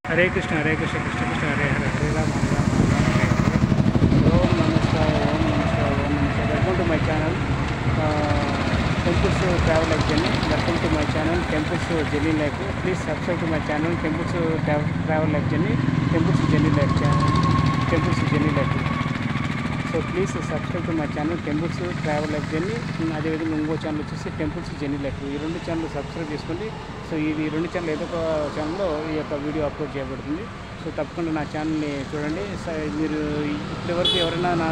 హరే కృష్ణ కృష్ణ కృష్ణ హరే హరే హరే రామ హరే రామ హరే హరే. ఓం నమస్కార్ ఓం నమస్కార్ ఓం నమస్కార్. Welcome to my channel temples travel life journey. Welcome to my channel temples journey life. Please subscribe to my channel temples travel life journey, temples journey life channel, temples journey life. So please subscribe to my channel temples travel life journey. అదేవిధంగా ఇంకో channel వచ్చేసి temples journey life. ఈ రెండు channel subscribe చేసుకోండి. So ఈ రెండు channel ఏదో ఒక ఛానల్లో ఈ యొక్క వీడియో అప్లోడ్ చేయబడుతుంది. సో తప్పకుండా నా ఛానల్ని చూడండి. మీరు ఇప్పటివరకు ఎవరైనా నా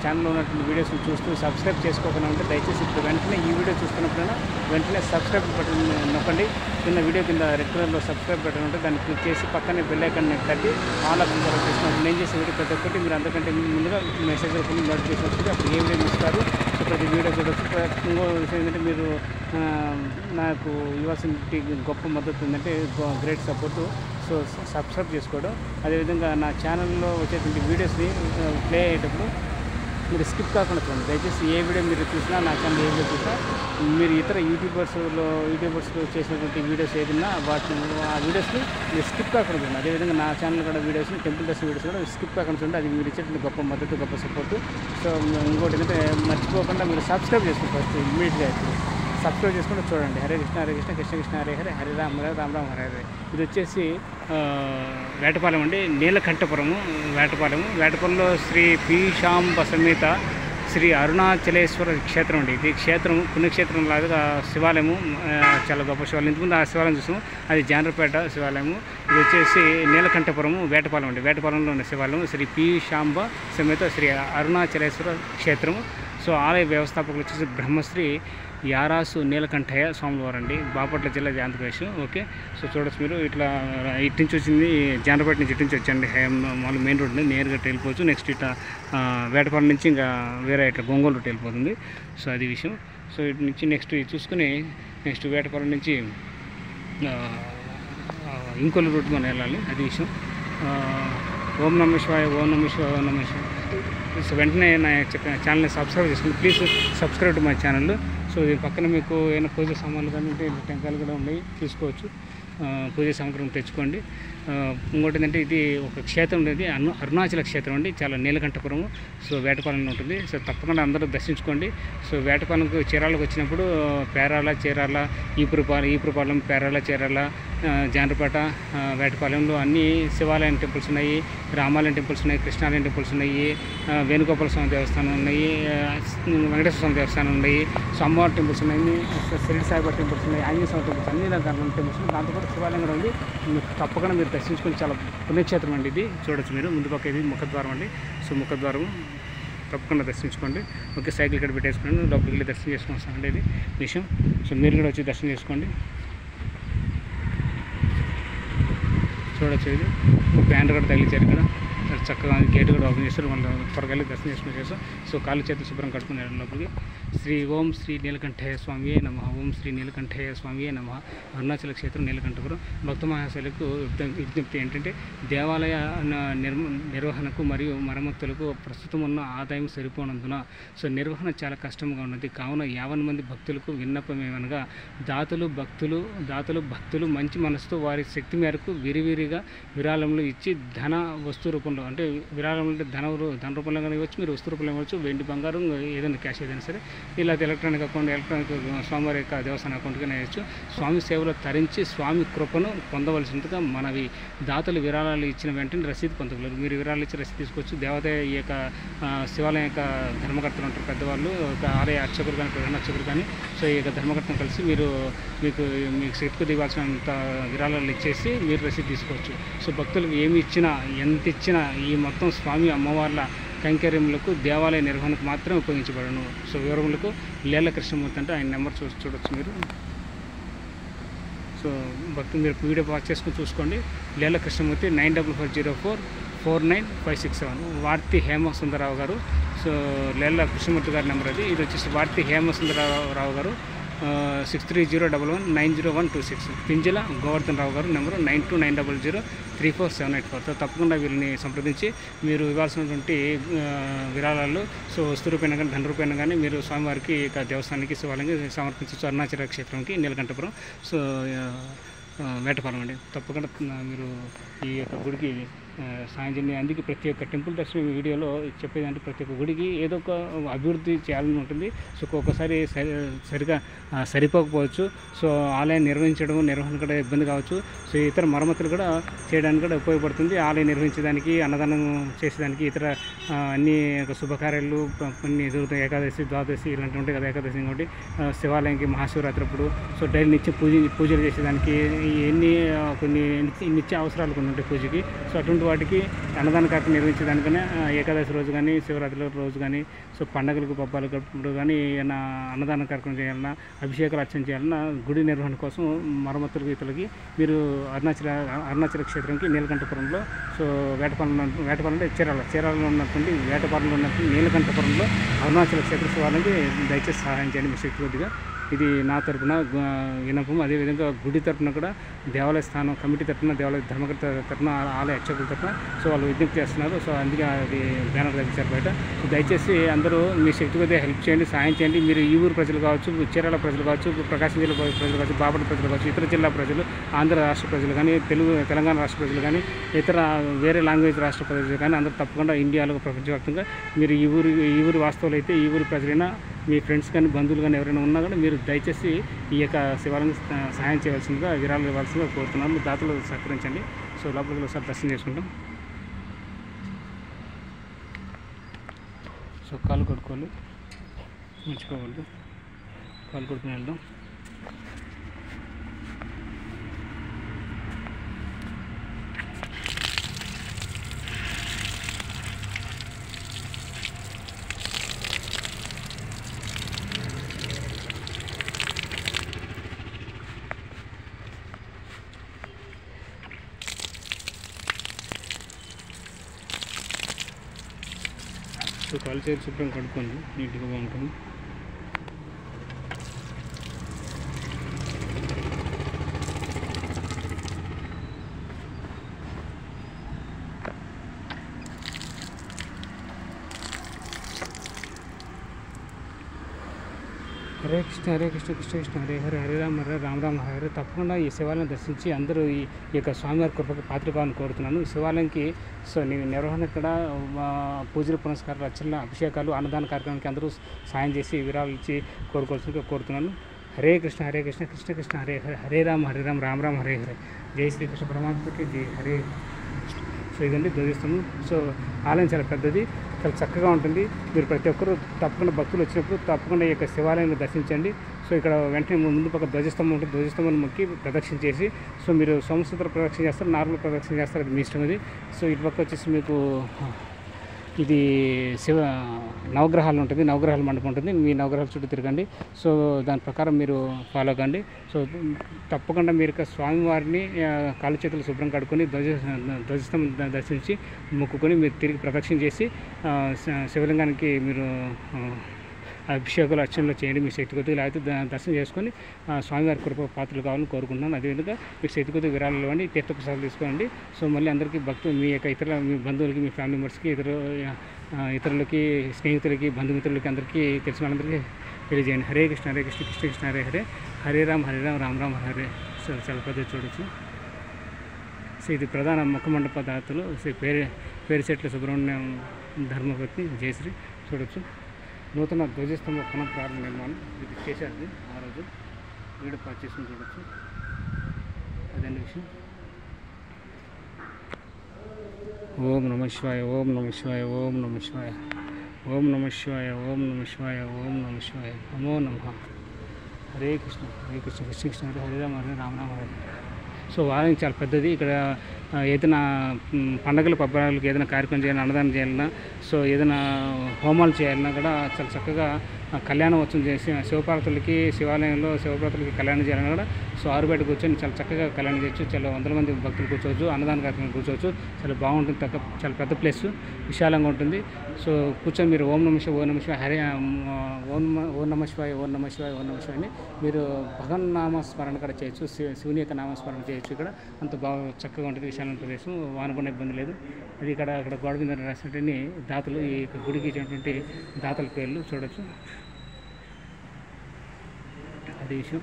ఛానల్లో ఉన్నటువంటి వీడియోస్ని చూస్తూ సబ్స్క్రైబ్ చేసుకోకుండా ఉంటే దయచేసి ఇప్పుడు వెంటనే ఈ వీడియో చూస్తున్నప్పుడైనా వెంటనే సబ్స్క్రైబ్ బటన్ నొక్కండి. కింద వీడియో కింద రెడ్ కలర్లో సబ్స్క్రైబ్ బటన్ ఉంటే దాన్ని క్లిక్ చేసి పక్కనే బెల్ ఐకాన్ని తట్టి ఆల్ ఆప్షన్ సెలెక్ట్ చేసినప్పుడు నేను చేసే వీడియో ప్రతి ఒక్కటి మీరు అంతకంటే ముందుగా మెసేజ్ రూపంలో నోటిఫికేషన్ వస్తుంది. అప్పుడు ఏ వీడియో చూస్తారు. సో ప్రతి వీడియో చూడవచ్చు. ఇంకో విషయం ఏంటంటే మీరు నాకు ఇవ్వాల్సిన గొప్ప మద్దతు ఉందంటే గ్రేట్ సపోర్టు. సో సబ్స్క్రైబ్ చేసుకోవడం. అదేవిధంగా నా ఛానల్లో వచ్చేటువంటి వీడియోస్ని ప్లే అయ్యేటప్పుడు మీరు స్కిప్ కాకుండా చూడండి. దయచేసి ఏ వీడియో మీరు చూసినా, నా ఛానల్ ఏ వీడియో చూసినా మీరు ఇతర యూట్యూబర్స్లో చేసినటువంటి వీడియోస్ ఏదైనా ఆ వీడియోస్ని మీరు స్కిప్ కాకుండా చూడండి. అదేవిధంగా నా ఛానల్ కూడా వీడియోస్ని టెంపుల్ డ్రెస్ వీడియోస్ కూడా స్కిప్ కాకుండా చూడండి. అది మీరు ఇచ్చేటువంటి గొప్ప మద్దతు, గొప్ప సపోర్టు. సో ఇంకోటి ఏంటంటే మర్చిపోకుండా మీరు సబ్స్క్రైబ్ చేసుకోండి. ఫస్ట్ ఇమ్మీడియట్గా సబ్స్క్రైబ్ చేసుకుంటూ చూడండి. హరే కృష్ణ కృష్ణ కృష్ణ హరే హరే హరే రామ హరే రామ రామ హరే హరే. ఇది వచ్చేసి వేటపాలెం అండి, నీలకంఠపురము వేటపాలెంలో శ్రీ పీశాంబ సమేత శ్రీ అరుణాచలేశ్వర క్షేత్రం అండి. ఇది క్షేత్రం పుణ్యక్షేత్రం లాగా శివాలయము, చాలా గొప్ప శివాలయం. ఇంతకుముందు ఆ శివాలయం చూసాము, అది జానరపేట శివాలయము. ఇది వచ్చేసి నీలకంఠపురము వేటపాలెం అండి. వేటపాలెంలో ఉన్న శివాలయం శ్రీ పీశాంబ సమేత శ్రీ అరుణాచలేశ్వర క్షేత్రము. సో ఆలయ వ్యవస్థాపకులు వచ్చేసి బ్రహ్మశ్రీ యారాసు నీలకంఠయ్య స్వాములు వారండి, బాపట్ల జిల్లా ఆంధ్రప్రదేశ్. ఓకే, సో చూడొచ్చు మీరు. ఇట్లా ఇటు నుంచి వచ్చింది జానపేట నుంచి, ఇటు నుంచి వచ్చండి. మామూలు మెయిన్ రోడ్ నేరుగా వెళ్ళిపోవచ్చు. నెక్స్ట్ ఇట్లా వేటపాలెం నుంచి ఇంకా వేరే ఇట్లా గొంగోలు రూట్ వెళ్ళిపోతుంది. సో అది విషయం. సో ఇటు నుంచి నెక్స్ట్ చూసుకుని నెక్స్ట్ వేటపాలెం నుంచి ఇంకొల్లు రూట్ మనం వెళ్ళాలి. అది విషయం. ఓం నమ శివాయ ఓం నమ శివాయ ఓం నమ శివాయ. సో వెంటనే నా ఛానల్ని సబ్స్క్రైబ్ చేసుకోండి. Please subscribe to my channel. So దీని పక్కన మీకు ఏమైనా పూజ సామాన్లు కానీ ఉంటే టెంకాయలు కూడా ఉన్నాయి, తీసుకోవచ్చు. పూజ సామాగ్రం తెచ్చుకోండి. ఇంకోటి ఏంటంటే ఇది ఒక క్షేత్రం ఉండేది, అరుణాచల క్షేత్రం అండి. చాలా నీలకంఠపురము. సో వేటపాలెంలో ఉంటుంది. సో తప్పకుండా అందరూ దర్శించుకోండి. సో వేటపాలెంకు చీరాలకు వచ్చినప్పుడు పేరాల, చీరాల, ఈపురపాలెం, పేరాల, చీరాల, జానపేట, వేటపాలెంలో అన్ని శివాలయం టెంపుల్స్ ఉన్నాయి, రామాలయం టెంపుల్స్ ఉన్నాయి, కృష్ణాలయం టెంపుల్స్ ఉన్నాయి, వేణుగోపాల స్వామి దేవస్థానం ఉన్నాయి, వెంకటేశ్వర స్వామి దేవస్థానం ఉన్నాయి, అమ్మవారి టెంపుల్స్ ఉన్నాయి, షిరిడి సాయిబాబా టెంపుల్స్ ఉన్నాయి, ఆంజనేయ స్వామి టెంపుల్స్, అన్ని రకాల టెంపుల్స్ ఉన్నాయి. దాంతోపాటు శివాలయం కూడా ఉంది. తప్పకుండా మీరు దర్శించుకొని చాలా పుణ్యక్షేత్రం అండి. ఇది చూడొచ్చు మీరు. ముందు పక్క ఇది ముఖద్వారం అండి. సో ముఖద్వారం తప్పకుండా దర్శించుకోండి. ఓకే, సైకిల్ ఇక్కడ పెట్టేసుకోండి, లోపలికి వెళ్ళి దర్శనం చేసుకొని వస్తామండి. ఇది విషయం. సో మీరు కూడా వచ్చి దర్శనం చేసుకోండి. చూడొచ్చు ఇది బ్యానర్ కూడా తగిలించారు ఇక్కడ. చక్కగా గేట్ కూడా ఓపెన్ చేస్తారు. వాళ్ళు త్వరగా వెళ్ళి దర్శనం చేసుకుని చేస్తాం. సో కాళ్ళు చేతులు శుభ్రం కట్టుకునే లోపలికి ఓం శ్రీ నీలకంఠయ్య స్వామియే నమ, ఓం శ్రీ నీలకంఠయ్య స్వామియే నమ. అరుణాచల క్షేత్రం నీలకంఠపురం. భక్త మహాశయులకు విజ్ఞప్తి ఏంటంటే దేవాలయ నిర్వహణకు మరియు మరమ్మతులకు ప్రస్తుతం ఉన్న ఆదాయం సరిపోనందున సో నిర్వహణ చాలా కష్టంగా ఉన్నది. కావున 50 మంది భక్తులకు విన్నపం ఏమనగా దాతలు భక్తులు మంచి మనసుతో వారి శక్తి మేరకు విరివిరిగా విరాళములు ఇచ్చి ధన వస్తు రూపంలో, అంటే విరాళం అంటే ధన రూపంలో కానీ ఇవ్వచ్చు, మీరు వస్తు రూపంలో ఇవ్వచ్చు, వెండి బంగారం ఏదైనా క్యాష్ ఏదైనా సరే, ఇలా ఎలక్ట్రానిక్ అకౌంట్, స్వామివారి యొక్క దేవస్థాన అకౌంట్గానే వేయచ్చు. స్వామి సేవలో తరించి స్వామి కృపను పొందవలసినట్టుగా మనవి. దాతలు విరాళాలు ఇచ్చిన వెంటనే రసీదు పొందగలరు. మీరు విరాళాలు ఇచ్చి రసీదు తీసుకోవచ్చు. దేవాలయ ఈ యొక్క శివాలయం యొక్క ధర్మకర్తలు ఉంటారు పెద్దవాళ్ళు, ఆలయ అర్చకులు కానీ ప్రధాన అర్చకులు కానీ. సో ఈ యొక్క ధర్మకర్తను కలిసి మీకు శక్తికి ఇవ్వాల్సినంత విరాళాలు ఇచ్చేసి మీరు రసీదు తీసుకోవచ్చు. సో భక్తులకు ఏమి ఇచ్చినా, ఎంత ఇచ్చినా ఈ మొత్తం స్వామి అమ్మవార్ల కైంకర్యములకు దేవాలయ నిర్వహణకు మాత్రమే ఉపయోగించబడను. సో వివరములకు లేళ్ల కృష్ణమూర్తి అంటే ఆయన నెంబర్ చూడొచ్చు మీరు. సో భక్తులు మీరు వీడియో పాస్ చేసుకుని చూసుకోండి. లేళ్ల కృష్ణమూర్తి 9440449567. వార్తి హేమసుందరరావు గారు. సో లేళ్ల కృష్ణమూర్తి గారి నెంబర్ అది. ఇది వచ్చేసి వార్తి హేమసుందరరావు గారు 6301190126. పింజల గోవర్ధన్ రావు గారు నెంబరు 9290034784. తప్పకుండా వీళ్ళని సంప్రదించి మీరు ఇవ్వాల్సినటువంటి విరాళాలు సో వస్తు రూపాయన కానీ ధన రూపాయన కానీ మీరు స్వామివారికి దేవస్థానానికి శివాలయానికి సమర్పించవచ్చు. అరుణాచల క్షేత్రంకి నీలకంఠపురం. సో వేటపాలెం అండి. తప్పకుండా మీరు ఈ యొక్క గుడికి సాయం చేయండి. అందుకే ప్రతి ఒక్క టెంపుల్ దర్శనం వీడియోలో చెప్పేదంటే ప్రతి ఒక్క గుడికి ఏదో ఒక అభివృద్ధి చేయాలని ఉంటుంది. సో ఒక్కొక్కసారి సరిగా సరిపోకపోవచ్చు. సో ఆలయం నిర్వహణ కూడా ఇబ్బంది కావచ్చు. సో ఇతర మరమ్మతులు కూడా చేయడానికి కూడా ఉపయోగపడుతుంది. ఆలయం నిర్వహించడానికి, అన్నదానం చేసేదానికి, ఇతర అన్ని శుభకార్యాలు కొన్ని ఎదుగుతాయి. ఏకాదశి, ద్వాదశి ఇలాంటివి ఉంటాయి కదా. ఏకాదశి కాబట్టి శివాలయంకి మహాశివరాత్రి అప్పుడు సో డైలీ నిత్యం పూజలు చేసేదానికి కొన్ని నిత్య అవసరాలు కొన్ని ఉంటాయి పూజకి. సో అటువంటి వాటికి అన్నదాన కార్యక్రమం నిర్వహించేదానికనే ఏకాదశి రోజు కానీ, శివరాత్రి రోజు కానీ, సో పండగలకు పబ్బాలకు కానీ ఏమైనా అన్నదాన కార్యక్రమం చేయాలన్నా, అభిషేకాలు అర్చన చేయాలన్నా, గుడి నిర్వహణ కోసం మరమ్మతులకి ఇతరులకి మీరు అరుణాచల క్షేత్రంకి నీలకంఠపురంలో, సో వేటపాలెం అంటే చీరాలలో ఉన్నటువంటి వేటపాలెంలో ఉన్నటువంటి నీలకంఠపురంలో అరుణాచల క్షేత్ర శివాలయానికి దయచేసి సహాయం చేయండి మీ శక్తి కొద్దిగా. ఇది నా తరపున విన్నపం. అదేవిధంగా గుడి తరపున కూడా దేవాలయ స్థానం కమిటీ తరపున, దేవాలయ ధర్మకర్త తరపున, ఆలయ అర్చకుల తరపున సో వాళ్ళు విజ్ఞప్తి చేస్తున్నారు. సో అందుకే అది బ్యానర్ తగ్గించారు బయట. సో దయచేసి అందరూ మీ శక్తి కొద్దిగా హెల్ప్ చేయండి, సాయం చేయండి. మీరు ఈ ఊరు ప్రజలు కావచ్చు, చీరాల ప్రజలు కావచ్చు, ప్రకాశం జిల్లా ప్రజలు కావచ్చు, బాపట్ల ప్రజలు కావచ్చు, ఇతర జిల్లా ప్రజలు, ఆంధ్ర రాష్ట్ర ప్రజలు కానీ, తెలంగాణ రాష్ట్ర ప్రజలు కానీ, ఇతర వేరే లాంగ్వేజ్ రాష్ట్ర ప్రజలు కానీ అందరూ తప్పకుండా ఇండియాలో ప్రపంచవ్యాప్తంగా మీరు ఈ ఊరి వాస్తవులు అయితే, ఈ ఊరి ప్రజలైనా, మీ ఫ్రెండ్స్ కానీ, బంధువులు కానీ ఎవరైనా ఉన్నా కానీ మీరు దయచేసి ఈ యొక్క శివాలయానికి సహాయం చేయవలసిందిగా, విరాళాలు ఇవ్వాల్సిందిగా కోరుతున్నాను. దాతలు సహకరించండి. సో లోపలికి ఒకసారి దర్శనం చేసుకుంటాం. సో కాలు కొట్టుకోవాలి, మర్చిపోకూడదు. కాలు కొట్టుకుని వెళ్దాం. సో కాలు చేతి శుభ్రం కడుక్కోండి, నీట్గా బాగుంటుంది. హరే కృష్ణ హరే కృష్ణ కృష్ణ కృష్ణ హరే హరే, హరే రామ హరే రామ రామ హరే హరే. తప్పకుండా ఈ శివాలయం దర్శించి అందరూ ఈ యొక్క స్వామివారి కృపకు పాత్ర కావాలని కోరుతున్నాను. ఈ శివాలయంకి సో నిర్వహణ ఇక్కడ పూజలు, పునస్కారాలు, అర్చనలు, అభిషేకాలు, అన్నదాన కార్యక్రమానికి అందరూ సాయం చేసి విరాళాలు ఇచ్చి కోరుకోవాల్సిందిగా కోరుతున్నాను. హరే కృష్ణ హరే కృష్ణ కృష్ణ కృష్ణ హరే హరే, హరే రామ రామ రామ హరే హరే. జై శ్రీకృష్ణ పరమాత్మకి జై. హరే. సో ఇదండి ధ్వజస్తంభం. సో ఆలయం చాలా పెద్దది, చాలా చక్కగా ఉంటుంది. మీరు ప్రతి ఒక్కరూ తప్పకుండా భక్తులు వచ్చినప్పుడు తప్పకుండా ఈ యొక్క శివాలయాన్ని దర్శించండి. సో ఇక్కడ వెంటనే ముందు పక్క ధ్వజస్తంభం ఉంటుంది. ధ్వజస్తంభాన్ని మొక్కి ప్రదక్షిణ చేసి, సో మీరు సంస్కృత ప్రదక్షిణ చేస్తారు, నార్మల్ ప్రదక్షిణ చేస్తారు, అది మీ ఇష్టం. అది సో ఇటుపక్క వచ్చేసి మీకు ఇది నవగ్రహాలు ఉంటుంది, నవగ్రహాల మండపం ఉంటుంది. మీ నవగ్రహాల చుట్టూ తిరగండి. సో దాని ప్రకారం మీరు ఫాలో కండి. సో తప్పకుండా మీరు స్వామివారిని కాళ్ళు చేతులు శుభ్రం కడుక్కొని ధ్వజస్తంభం దర్శించి మొక్కుకొని మీరు తిరిగి ప్రదక్షిణ చేసి శివలింగానికి మీరు అభిషేకాలు, అర్చనలు చేయండి మీ శక్తి కొద్దిగా. లేకపోతే దర్శనం చేసుకొని స్వామివారి కృప పాత్రలు కావాలని కోరుకుంటున్నాను. అదేవిధంగా మీకు శక్తి కొద్దిగా విరాళాలు ఇవ్వండి, తీర్థప్రసాదాలు తీసుకోండి. సో మళ్ళీ అందరికీ భక్తులు, మీ యొక్క మీ బంధువులకి, మీ ఫ్యామిలీ మెంబర్స్కి, ఇతరులకి, స్నేహితులకి, బంధుమిత్రులకి, అందరికీ తెలిసిన వాళ్ళందరికీ తెలియజేయండి. హరే కృష్ణ హరే కృష్ణ కృష్ణ కృష్ణ హరే హరే, హరే రామ రామ రామ హరే. సో చాలా పెద్దది చూడొచ్చు. సో ఇది ప్రధాన ముఖ మండప దాతలు శ్రీ పేరిశెట్ల సుబ్రహ్మణ్యం ధర్మపతి జయశ్రీ. చూడొచ్చు నూతన ధ్వజస్తంభ పునఃప్రారంభ నిర్మాణం ఇది చేశారు. ఆ రోజు వీడియో పర్చేసుకుని చూడొచ్చు. అదండి విషయం. ఓం నమ శివాయ, ఓం నమ శివాయ, ఓం నమ శివాయ, ఓం నమ శివాయ, ఓం నమ శివాయ, ఓం నమ శివాయ, నమో నమః. హరే కృష్ణ హరే కృష్ణ కృష్ణ కృష్ణ హరే హరే రామ రామ రామ హరే. సో ఆలయం చాలా పెద్దది. ఇక్కడ ఏదైనా పండగలు, పబ్బాలకు ఏదైనా కార్యక్రమం చేయాలన్నా, అన్నదానం చేయాలన్నా, సో ఏదైనా హోమాలు చేయాలన్నా కూడా చాలా చక్కగా కళ్యాణోత్సవం చేసి శివపార్వతులకి, శివాలయంలో శివపార్వతులకి కళ్యాణం చేయాలన్నా కూడా సో ఆరుబయట కూర్చొని చాలా చక్కగా కళ్యాణం చేయొచ్చు. చాలా వందల మంది భక్తులు కూర్చోవచ్చు, అన్నదాన కార్యక్రమం కూర్చోవచ్చు. చాలా బాగుంటుంది, చాలా పెద్ద ప్లేస్, విశాలంగా ఉంటుంది. సో కూర్చొని మీరు ఓం నమ శివాయ, ఓం నమ శివాయ, హరే ఓం నమ శివాయ, ఓం నమ శివాయ, ఓం నమ శివాయ అని మీరు భగవన్నామస్మరణ కూడా చేయొచ్చు, శివుని యొక్క నామస్మరణ చేయొచ్చు. ఇక్కడ అంత బాగా చక్కగా ఉంటుంది, విశాలమైన ప్రదేశం, వానకుండా ఇబ్బంది లేదు. అది ఇక్కడ గోడ మీద రాసినటువంటి దాతలు, ఈ గుడికి ఇచ్చినటువంటి దాతల పేర్లు చూడొచ్చు. అది విషయం.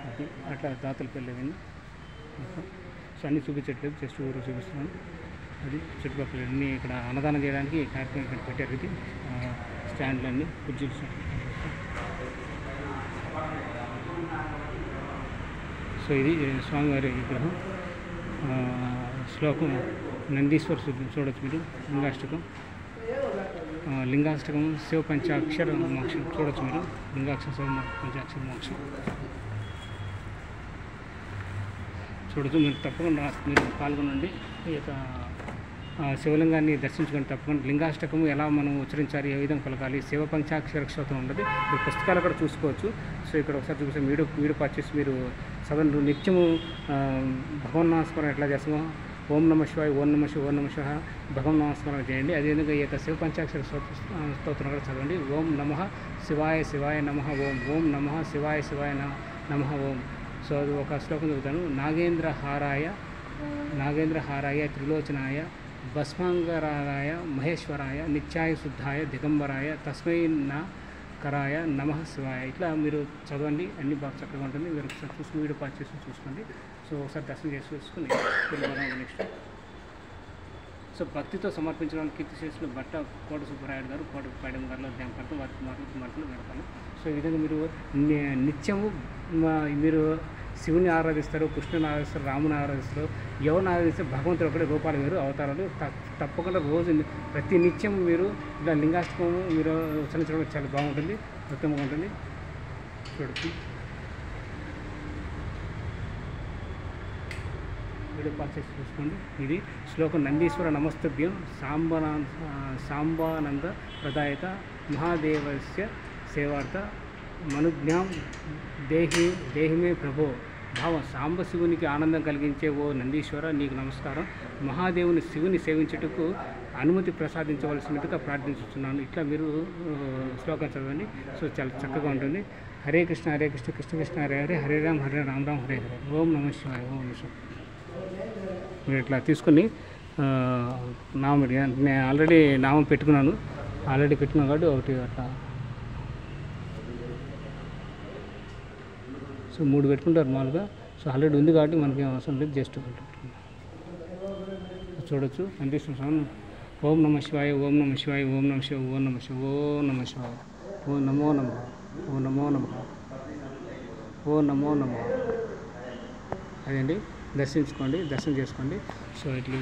అది అట్లా దాతల పేర్లు ఇవన్నీ. సో అన్నీ చూపించట్లేదు, జస్ట్ ఊరు చూపిస్తున్నాను. అది చుట్టుపక్కల అన్నీ ఇక్కడ అన్నదానం చేయడానికి కార్యక్రమం ఇక్కడ పెట్టారు. ఇది స్టాండ్లు అన్నీ కుర్చీలు. సో ఇది స్వామివారి విగ్రహం. శ్లోకం నందీశ్వర చూడొచ్చు మీరు. లింగాష్టకం శివ పంచాక్షర మోక్షం చూడొచ్చు మీరు. లింగాక్షర శివ పంచాక్షర మోక్షం చూడొచ్చు మీరు. తప్పకుండా మీరు పాల్గొనండి. ఈ యొక్క శివలింగాన్ని దర్శించుకొని తప్పకుండా లింగాష్టకము ఎలా మనం ఉచ్చరించాలి, ఏ విధంగా పలకాలి, శివ పంచాక్షర స్తోత్రం ఉండదు. మీరు పుస్తకాలు కూడా చూసుకోవచ్చు. సో ఇక్కడ ఒకసారి చూపిస్తే వీడియో పర్చేసి మీరు చదవండి. నిత్యము భగవన్నామస్మరణ ఎట్లా చేస్తామో ఓం నమ శివాయ, ఓం నమ శివ, ఓం నమ శివ భగవన్నామస్మరణ చేయండి. అదేవిధంగా ఈ యొక్క శివ పంచాక్షర స్తోత్రం కూడా చదవండి. ఓం నమః శివాయ శివాయ నమః ఓం, ఓం నమః శివాయ శివాయ నమః ఓం. సో అది ఒక శ్లోకం చదువుతాను. నాగేంద్రహారాయ త్రిలోచనాయ భస్మాంగరాయ మహేశ్వరాయ నిత్యాయ శుద్ధాయ దిగంబరాయ తస్మై కరాయ నమః శివాయ. ఇట్లా మీరు చదవండి, అన్ని బాగా చక్కగా ఉంటుంది. మీరు ఒకసారి చూసుకుని వీడియో పాస్ చేసి చూసుకోండి. సో ఒకసారి దర్శనం చేసుకుని నెక్స్ట్. సో భక్తితో సమర్పించిన కీర్తి చేసిన భట్ట కోట సుబ్బరాయుడు గారు, కోట పైడం గారిలో ధ్యానపడతాం, వారికి మార్పులు పెడతాను. సో ఈ విధంగా మీరు నిత్యము మీరు శివుని ఆరాధిస్తారు, కృష్ణుని ఆరాధిస్తారు, రాముని ఆరాధిస్తారు. ఎవరిని ఆరాధిస్తే భగవంతుడు ఒకటి రూపాలు వేరు, అవతారాలు. తప్పకుండా రోజు ప్రతి నిత్యం మీరు ఇలా లింగాష్టకము మీరు ఉచ్చరించడం చాలా బాగుంటుంది, ఉత్తమంగా ఉంటుంది. చూడండి వీడియో పాస్ చేసి చూసుకోండి. ఇది శ్లోకం నందీశ్వర నమస్తభ్యం సాంబానంద ప్రదాయత మహాదేవస్య సేవార్థ మనుజ్ఞాం దేహిమే ప్రభో. భావం సాంబశివునికి ఆనందం కలిగించే ఓ నందీశ్వర నీకు నమస్కారం. మహాదేవుని శివుని సేవించుటకు అనుమతి ప్రసాదించవలసినట్టుగా ప్రార్థించుతున్నాను. ఇట్లా మీరు శ్లోకం చదవండి. సో చాలా చక్కగా ఉంటుంది. హరే కృష్ణ హరే కృష్ణ కృష్ణ కృష్ణ హరే హరే, హరే రామ్ హరే రామ్ రామ్ హరే హరే. ఓం నమ శివాయ, ఓం నమ శివాయ. మీరు ఇట్లా తీసుకొని నామం, నేను ఆల్రెడీ నామం పెట్టుకున్నాను కాబట్టి ఒకటి అట్లా. సో 3 పెట్టుకుంటారు మామూలుగా. సో ఆల్రెడీ ఉంది కాబట్టి మనకి అవసరం లేదు, జస్ట్ చూడొచ్చు అనిపిస్తుంది. ఓం నమ శివాయ, ఓం నమ శివాయ, ఓం నమ శివ, ఓం నమ శివ, ఓం నమ శివాయ, ఓం నమో నమ, ఓం నమో నమ, ఓం నమో నమ. అదండి, దర్శనం చేసుకోండి. సో ఇట్లా